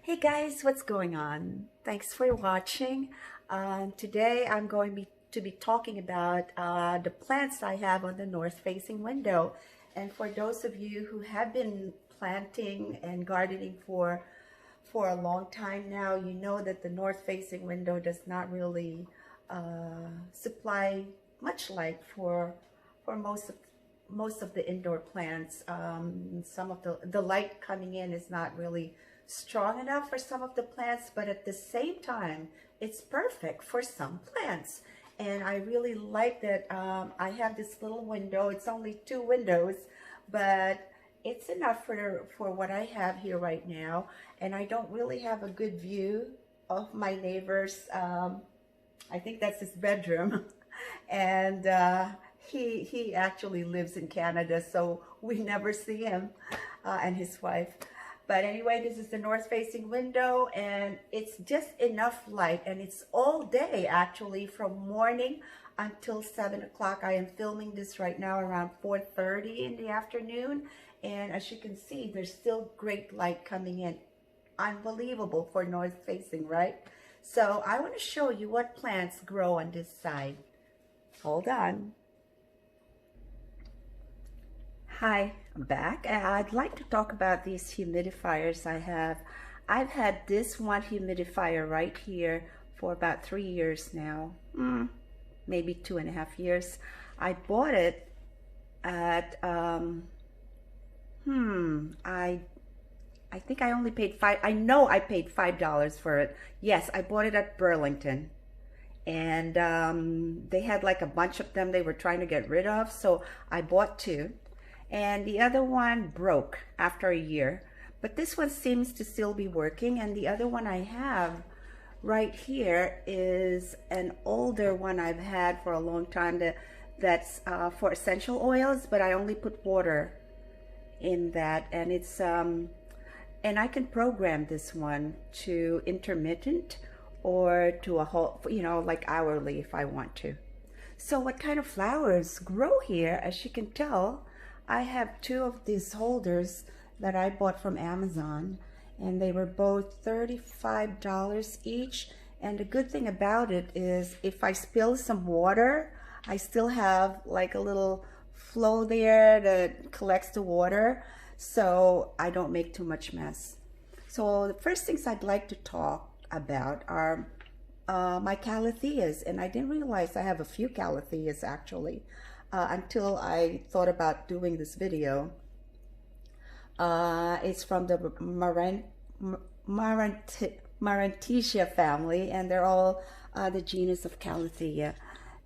Hey guys, what's going on? Thanks for watching. Today I'm going to be talking about the plants I have on the north-facing window. And for those of you who have been planting and gardening for a long time now, you know that the north-facing window does not really supply much light for most of the indoor plants. Some of the light coming in is not really strong enough for some of the plants, but at the same time, it's perfect for some plants. And I really like that I have this little window. It's only 2 windows, but it's enough for what I have here right now. And I don't really have a good view of my neighbor's, I think that's his bedroom. And he actually lives in Canada, so we never see him and his wife. But anyway, this is the north-facing window, and it's just enough light, and it's all day actually, from morning until 7 o'clock. I am filming this right now around 4:30 in the afternoon, and as you can see, there's still great light coming in. Unbelievable for north-facing, right? So I want to show you what plants grow on this side. Hold on. Hi, I'm back. I'd like to talk about these humidifiers I have. I've had this one humidifier right here for about 3 years now, maybe 2.5 years. I bought it at, I think I only paid I know I paid $5 for it. Yes, I bought it at Burlington. And they had like a bunch of them they were trying to get rid of, so I bought 2. And the other one broke after a year, but this one seems to still be working. And the other one I have right here is an older one I've had for a long time that's for essential oils, but I only put water in that, and it's and I can program this one to intermittent or to a whole, like hourly if I want to. So what kind of flowers grow here? As you can tell, I have 2 of these holders that I bought from Amazon, and they were both $35 each. And the good thing about it is if I spill some water, I still have like a little flow there that collects the water, so I don't make too much mess. So the first things I'd like to talk about are my Calatheas, and I didn't realize I have a few Calatheas actually. Until I thought about doing this video. It's from the Marantia family, and they're all the genus of Calathea.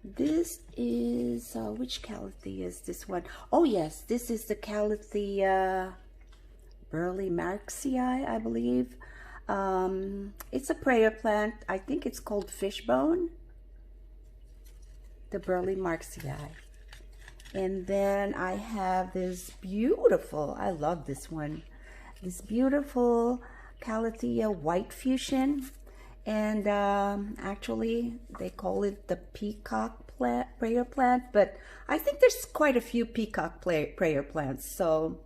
This is, which Calathea is this one? Oh yes, this is the Calathea peperomias, I believe. It's a prayer plant. I think it's called fishbone. The peperomias. And then I have this beautiful, I love this one, this beautiful Calathea white fusion. And actually they call it the peacock prayer plant, but I think there's quite a few peacock prayer plants. So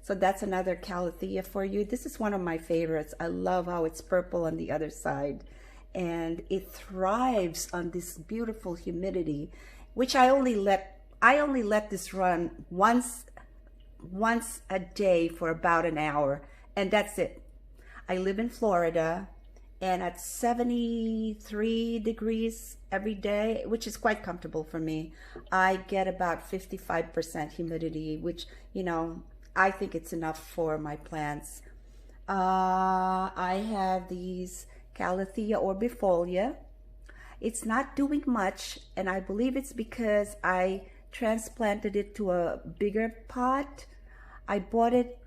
that's another Calathea for you. This is one of my favorites. I love how it's purple on the other side, and it thrives on this beautiful humidity, which I only let this run once a day for about an hour, and that's it. I live in Florida, and at 73 degrees every day, which is quite comfortable for me, I get about 55% humidity, which, I think it's enough for my plants. I have these Calathea orbifolia. It's not doing much, and I believe it's because I transplanted it to a bigger pot. I bought it,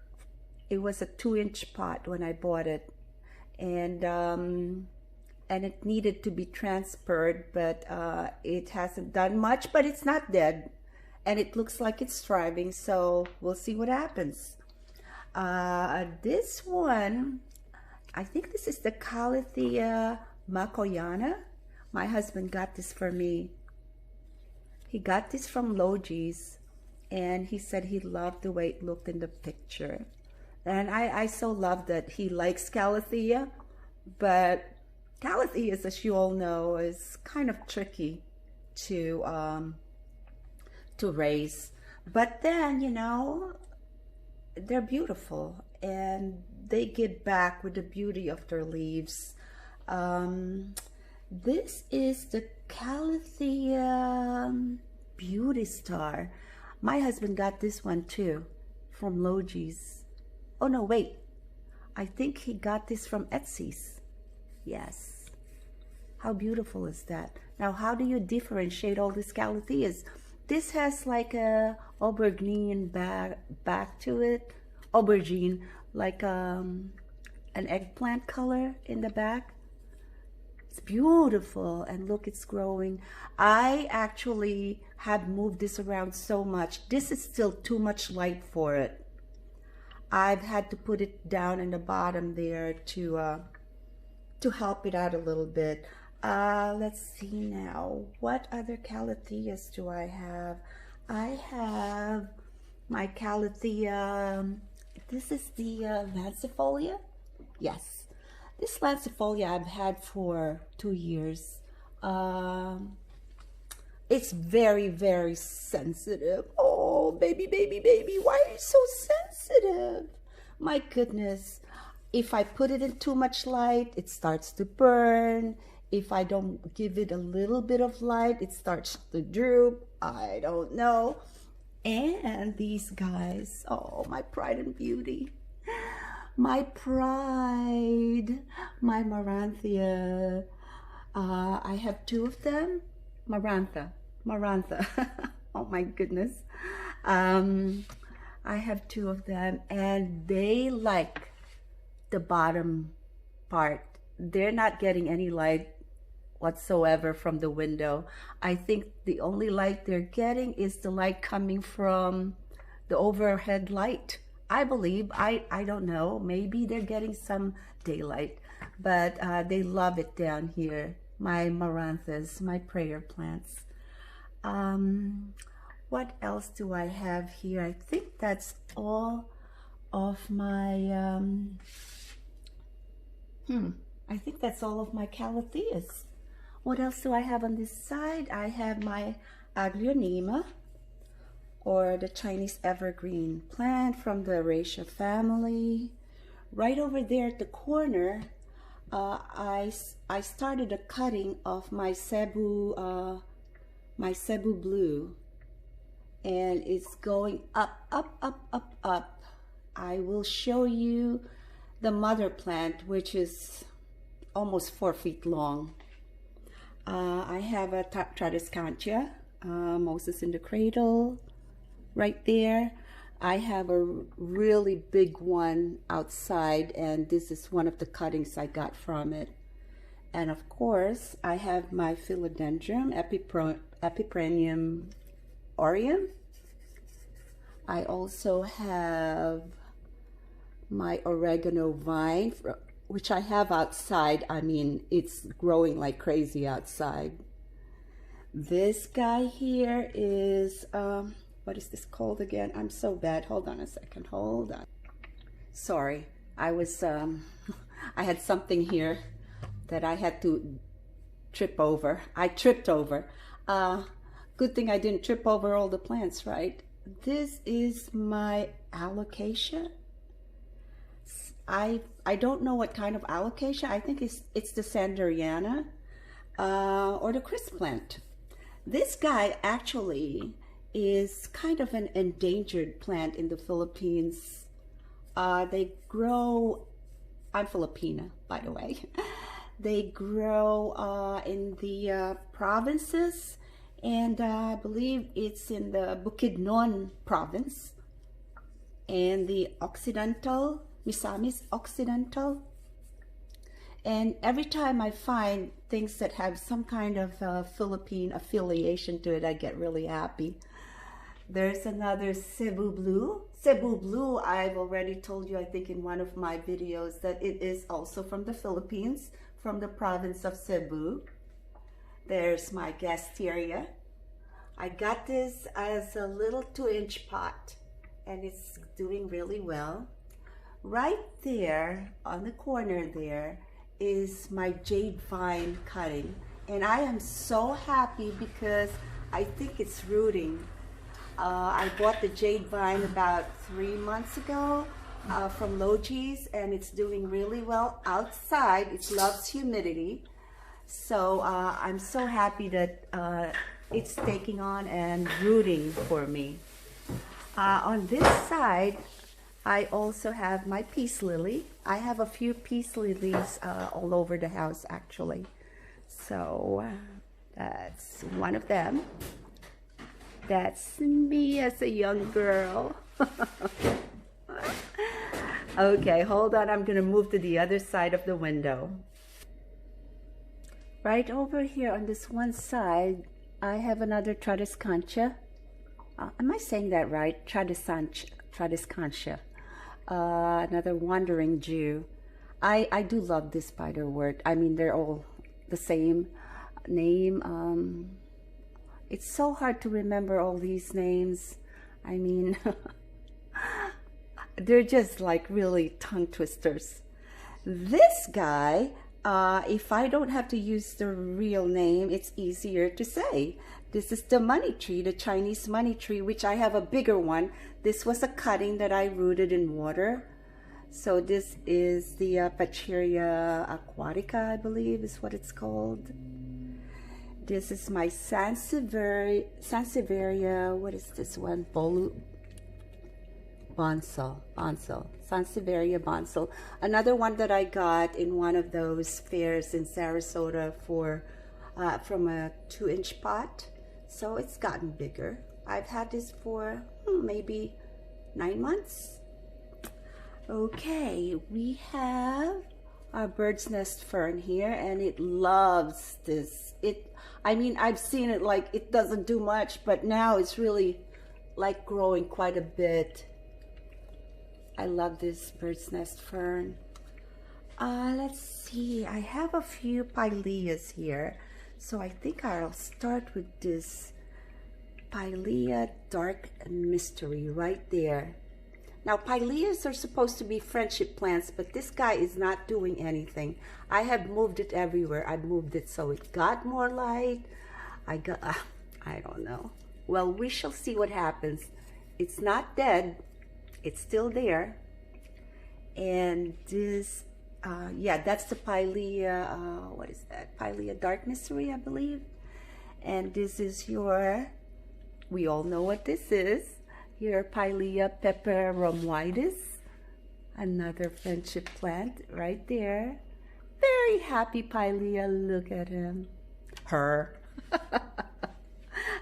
it was a 2-inch pot when I bought it, and it needed to be transferred, but it hasn't done much, but it's not dead, and it looks like it's thriving, so we'll see what happens. This one, I think this is the Calathea makoyana. My husband got this for me. He got this from Logi's, and he said he loved the way it looked in the picture. And I so love that he likes Calathea, but Calathea, as you all know, is kind of tricky to raise. But then, you know, they're beautiful and they get back with the beauty of their leaves. This is the Calathea Beauty Star. My husband got this one too from Logi's. Oh no, wait. I think he got this from Etsy's. Yes. How beautiful is that? Now, how do you differentiate all these Calatheas? This has like a aubergine back to it. Aubergine, like an eggplant color in the back. It's beautiful, and look, it's growing. I actually have moved this around so much. This is still too much light for it. I've had to put it down in the bottom there to help it out a little bit. Let's see now. What other Calatheas do I have? I have my Calathea. This is the Lancifolia. Yes, this Lancifolia I've had for 2 years. It's very, very sensitive. Oh, baby, baby, baby, why are you so sensitive? My goodness. If I put it in too much light, it starts to burn. If I don't give it a little bit of light, it starts to droop. I don't know. And these guys, oh, my pride and beauty. My pride, my Maranthia. I have 2 of them. Marantha. Oh my goodness. I have 2 of them, and they like the bottom part. They're not getting any light whatsoever from the window. I think the only light they're getting is the light coming from the overhead light. I believe, I don't know, maybe they're getting some daylight, but they love it down here. My Maranthas, my prayer plants. What else do I have here? I think that's all of my I think that's all of my Calatheas. What else do I have on this side? I have my Aglaonema, or the Chinese evergreen plant from the Acacia family. Right over there at the corner, I started a cutting of my Cebu blue, and it's going up, up, up, up, up. I will show you the mother plant, which is almost 4 feet long. I have a Tradescantia, Moses in the Cradle, right there. I have a really big one outside, and this is one of the cuttings I got from it. And of course, I have my Philodendron Epipremium Aureum. I also have my oregano vine, which I have outside. I mean, it's growing like crazy outside. This guy here is, what is this called again? I'm so bad. Hold on a second. Hold on. Sorry. I was, I had something here that I had to trip over. I tripped over. Good thing I didn't trip over all the plants, right? This is my alocasia. I don't know what kind of alocasia. I think it's the Sanderiana or the Chris plant. This guy actually is kind of an endangered plant in the Philippines. They grow, I'm Filipina, by the way. They grow in the provinces, and I believe it's in the Bukidnon province and the Occidental, Misamis Occidental. And every time I find things that have some kind of Philippine affiliation to it, I get really happy. There's another Cebu Blue. Cebu Blue, I've already told you, I think in one of my videos, that it is also from the Philippines, from the province of Cebu. There's my Gasteria. I got this as a little 2-inch pot, and it's doing really well. Right there on the corner there is my jade vine cutting, and I am so happy because I think it's rooting. I bought the jade vine about 3 months ago from Logi's, and it's doing really well outside. It loves humidity, so I'm so happy that it's taking on and rooting for me. On this side, I also have my peace lily. I have a few peace lilies all over the house, actually. So that's one of them. That's me as a young girl. Okay, hold on. I'm going to move to the other side of the window. Right over here on this one side, I have another Tradescantia. Am I saying that right? Tradescantia. Another wandering Jew. I do love this spiderwort. I mean, they're all the same name. It's so hard to remember all these names. I mean, they're just like really tongue twisters. This guy, if I don't have to use the real name, it's easier to say. This is the money tree, the Chinese money tree, which I have a bigger one. This was a cutting that I rooted in water. So this is the Pacheria aquatica, I believe is what it's called. This is my Sansevieria, what is this one? Bonsal, Sansevieria bonsal. Another one that I got in one of those fairs in Sarasota for from a 2-inch pot. So it's gotten bigger. I've had this for maybe 9 months. Okay, we have our bird's nest fern here, and it loves this. I mean, I've seen it like it doesn't do much, but now it's really like growing quite a bit. I love this bird's nest fern. Let's see, I have a few pileas here. So I think I'll start with this Pilea Dark Mystery right there. Now, pileas are supposed to be friendship plants, but this guy is not doing anything. I have moved it everywhere. I've moved it so it got more light. I don't know. Well, we shall see what happens. It's not dead. It's still there. And this, yeah, that's the Pilea, what is that? Pilea Dark Mystery, I believe. And this is your, we all know what this is. Your Pilea peperomias, another friendship plant right there. Very happy Pilea, look at him. Her.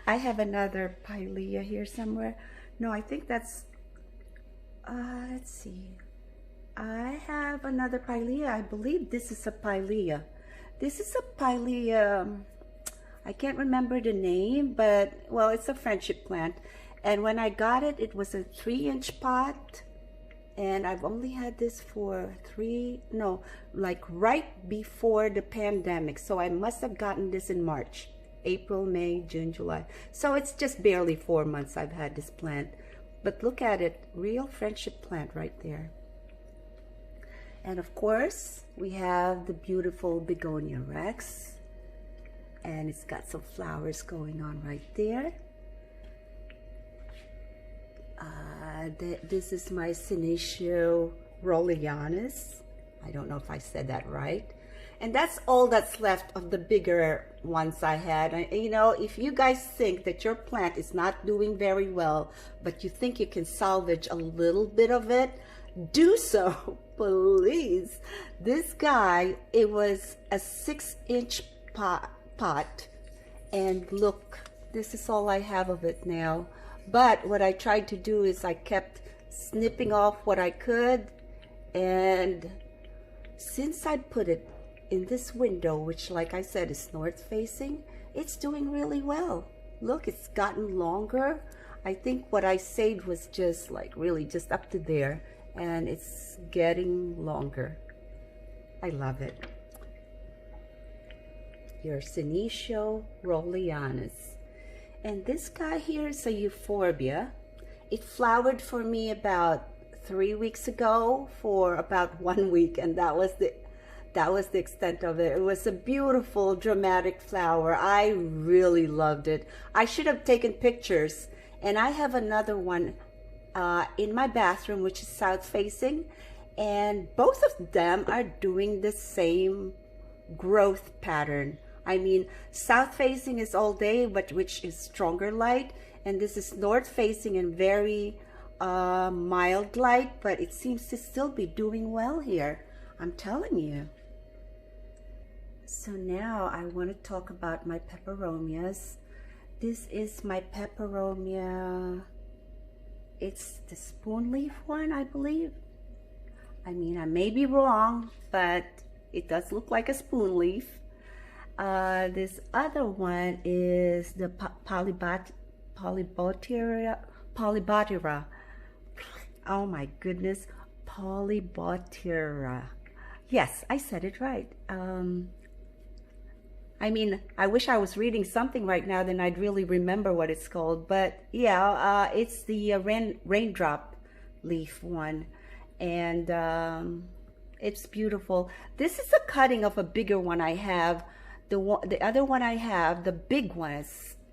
I have another Pilea here somewhere. No, I think that's, let's see. I have another Pilea. I believe this is a Pilea. This is a Pilea, I can't remember the name, but, well, it's a friendship plant. And when I got it, it was a 3-inch pot. And I've only had this for like right before the pandemic. So I must have gotten this in March, April, May, June, July. So it's just barely 4 months I've had this plant. But look at it, real friendship plant right there. And of course, we have the beautiful Begonia Rex. And it's got some flowers going on right there. This is my Senecio Rollianus. I don't know if I said that right. And that's all that's left of the bigger ones I had. And, you know, if you guys think that your plant is not doing very well, but you think you can salvage a little bit of it, do so, please. This guy, it was a 6-inch pot. And look, this is all I have of it now. But what I tried to do is I kept snipping off what I could, and since I put it in this window, which like I said is north facing, it's doing really well. Look, it's gotten longer. I think what I saved was just like really just up to there, and it's getting longer. I love it. Your Senecio Rollianus. And this guy here is a euphorbia. It flowered for me about 3 weeks ago for about 1 week, and that was the extent of it. It was a beautiful, dramatic flower. I really loved it. I should have taken pictures. And I have another one in my bathroom, which is south facing, and both of them are doing the same growth pattern. I mean, south facing is all day, but which is stronger light, and this is north facing and very mild light, but it seems to still be doing well here. I'm telling you. So now I want to talk about my peperomias. This is my peperomia. It's the spoon leaf one, I believe. I mean, I may be wrong, but it does look like a spoon leaf. This other one is the Polybotyra. Oh my goodness, Polybotyra. Yes, I said it right. I mean, I wish I was reading something right now, then I'd really remember what it's called. But yeah, it's the raindrop leaf one, and it's beautiful. This is a cutting of a bigger one I have. The other one I have, the big one,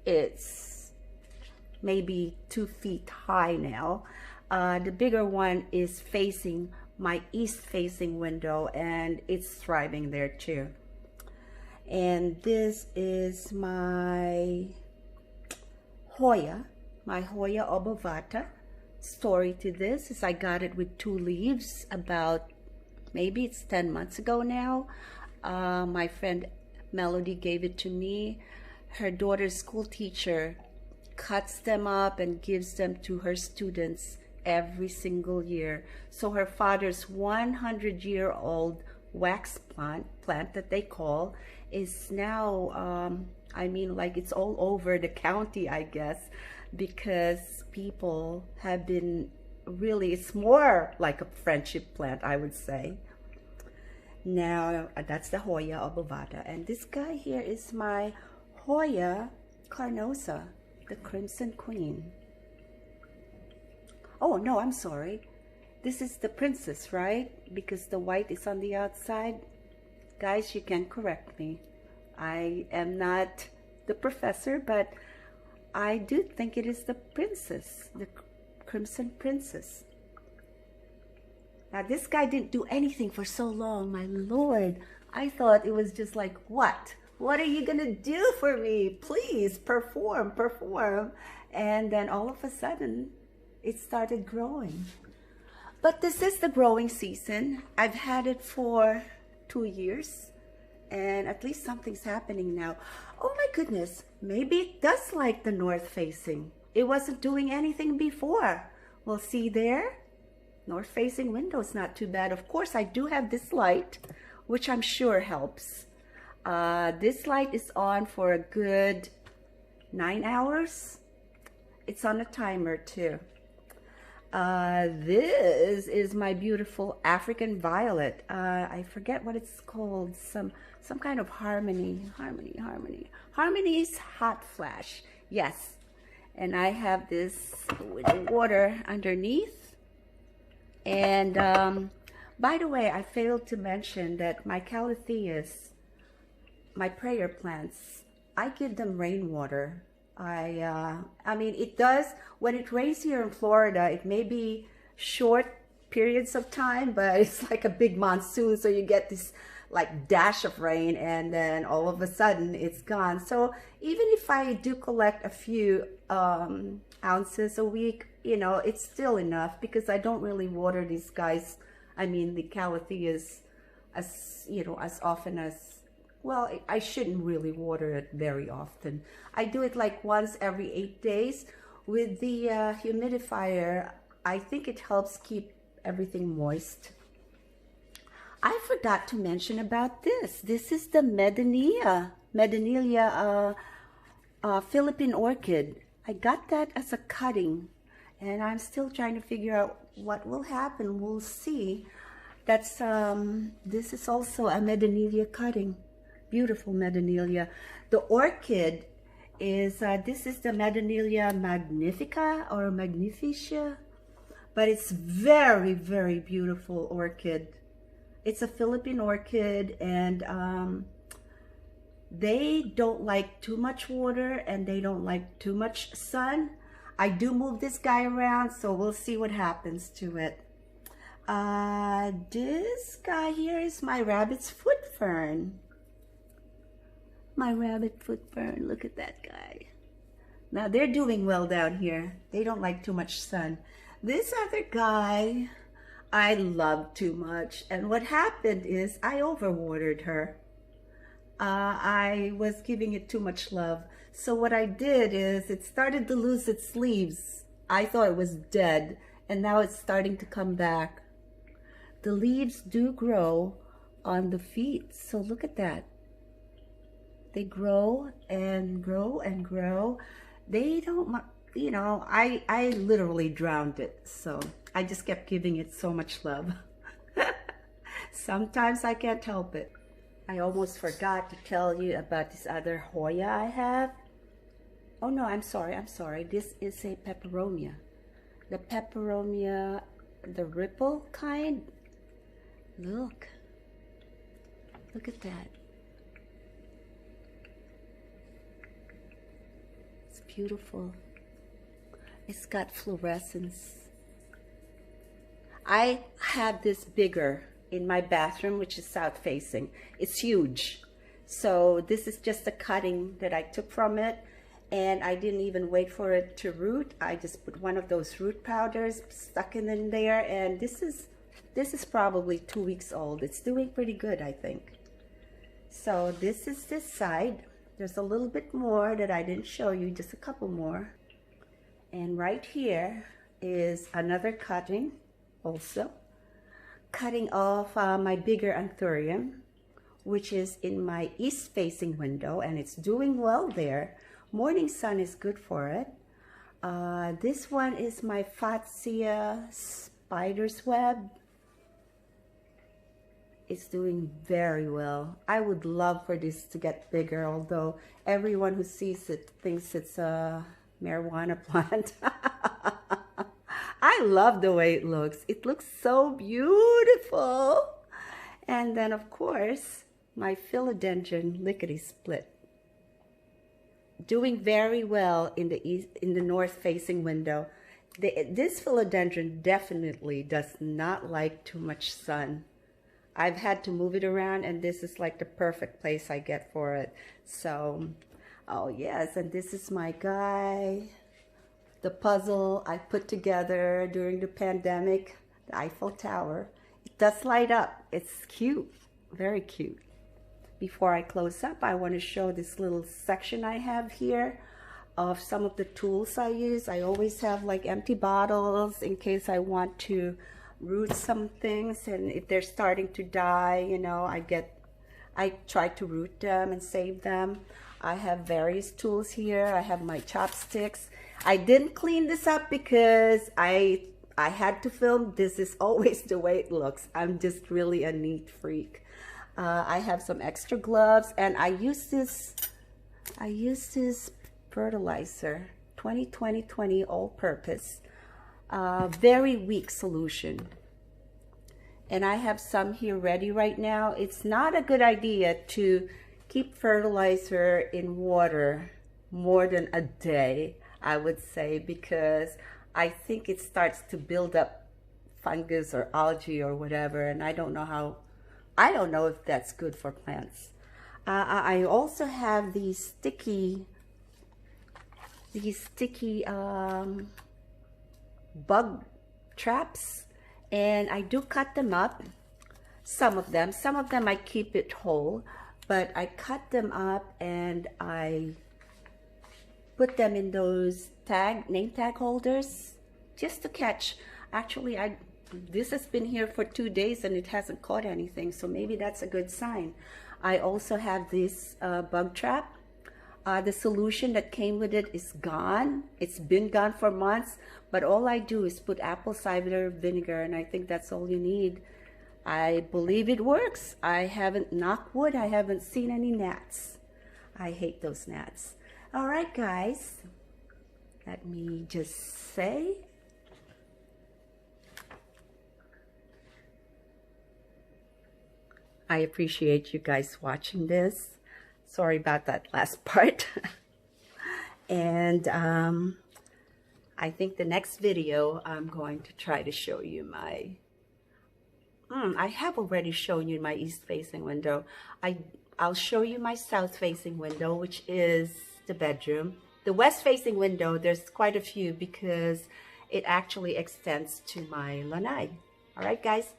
it's maybe 2 feet high now. The bigger one is facing my east-facing window, and it's thriving there too. And this is my Hoya obovata. Story to this is I got it with 2 leaves about, maybe it's 10 months ago now. My friend Melody gave it to me. Her daughter's school teacher cuts them up and gives them to her students every single year. So her father's 100-year-old wax plant that they call is now, I mean, like, it's all over the county, I guess, because people have been really, it's more like a friendship plant, I would say. Now, that's the Hoya obovata. And this guy here is my Hoya carnosa, the Crimson Queen. Oh, no, I'm sorry. This is the princess, right? Because the white is on the outside. Guys, you can correct me. I am not the professor, but I do think it is the princess, the Crimson Princess. Now, this guy didn't do anything for so long, my Lord. I thought it was just like, what? What are you gonna do for me? Please, perform, perform. And then all of a sudden, it started growing. But this is the growing season. I've had it for 2 years, and at least something's happening now. Oh my goodness, maybe it does like the north facing. It wasn't doing anything before. Well, see there? North facing window is not too bad. Of course, I do have this light, which I'm sure helps. This light is on for a good 9 hours. It's on a timer too. This is my beautiful African violet. I forget what it's called. Some kind of Harmony's hot flash. Yes. And I have this with water underneath. And by the way, I failed to mention that my Calatheas, my prayer plants, I give them rainwater. I mean, it does, when it rains here in Florida, it may be short periods of time, but it's like a big monsoon, so you get this like dash of rain, and then all of a sudden it's gone. So even if I do collect a few ounces a week, you know, it's still enough, because I don't really water these guys, I mean the Calatheas, as you know, as often as, well, I shouldn't really water it very often. I do it like once every 8 days. With the humidifier, I think it helps keep everything moist. I forgot to mention about this. This is the Medinilla Philippine orchid. I got that as a cutting, and I'm still trying to figure out what will happen. We'll see. That's this is also a Medinilla cutting. Beautiful Medinilla. The orchid is this is the Medinilla magnifica or magnificia. but it's very, very beautiful orchid. It's a Philippine orchid, and they don't like too much water and they don't like too much sun. I do move this guy around, so we'll see what happens to it. This guy here is my rabbit's foot fern. My rabbit foot fern, look at that guy. Now they're doing well down here. They don't like too much sun. This other guy, I love too much. And what happened is I overwatered her. I was giving it too much love. So what I did is it started to lose its leaves. I thought it was dead, and now it's starting to come back. The leaves do grow on the feet, so look at that. They grow and grow and grow. They don't, you know, I literally drowned it, so I just kept giving it so much love. Sometimes I can't help it. I almost forgot to tell you about this other Hoya I have. Oh no, I'm sorry. This is a peperomia. The peperomia, the ripple kind. Look at that. It's beautiful. It's got fluorescence. I have this bigger in my bathroom, which is south facing. It's huge. So this is just a cutting that I took from it, and I didn't even wait for it to root. I just put one of those root powders, stuck it in there, and this is probably 2 weeks old. It's doing pretty good, I think. So this is this side. There's a little bit more that I didn't show you, just a couple more. And right here is another cutting also. Cutting off my bigger anthurium, which is in my east facing window, and it's doing well there. Morning sun is good for it. This one is my Fatsia spider's web. It's doing very well. I would love for this to get bigger, although everyone who sees it thinks it's a marijuana plant. I love the way it looks. It looks so beautiful. And then, of course, my philodendron lickety-split. Doing very well in the north-facing window. This philodendron definitely does not like too much sun. I've had to move it around, and this is like the perfect place I get for it. So, oh yes, and this is my guy. The puzzle I put together during the pandemic, the Eiffel Tower. It does light up. It's cute, very cute. Before I close up, I want to show this little section I have here of some of the tools I use. I always have like empty bottles in case I want to root some things, and if they're starting to die, you know, I try to root them and save them. I have various tools here. I have my chopsticks. I didn't clean this up because I had to film. This is always the way it looks. I'm just really a neat freak. I have some extra gloves, and I use this fertilizer, 20-20-20 all-purpose, very weak solution. And I have some here ready right now. It's not a good idea to keep fertilizer in water more than a day, I would say, because I think it starts to build up fungus or algae or whatever, and I don't know if that's good for plants. I also have these sticky bug traps, and I do cut them up. Some of them I keep it whole, but I cut them up and I put them in those name tag holders just to catch. Actually, this has been here for 2 days and it hasn't caught anything, so maybe that's a good sign. I also have this bug trap. The solution that came with it is gone. It's been gone for months, but all I do is put apple cider vinegar, and I think that's all you need. I believe it works. I haven't, knock wood, I haven't seen any gnats. I hate those gnats. All right, guys, let me just say I appreciate you guys watching this. Sorry about that last part. And I think the next video I'm going to try to show you my I have already shown you my east facing window. I'll show you my south facing window, which is the bedroom. The west facing window, there's quite a few because it actually extends to my lanai. All right, guys,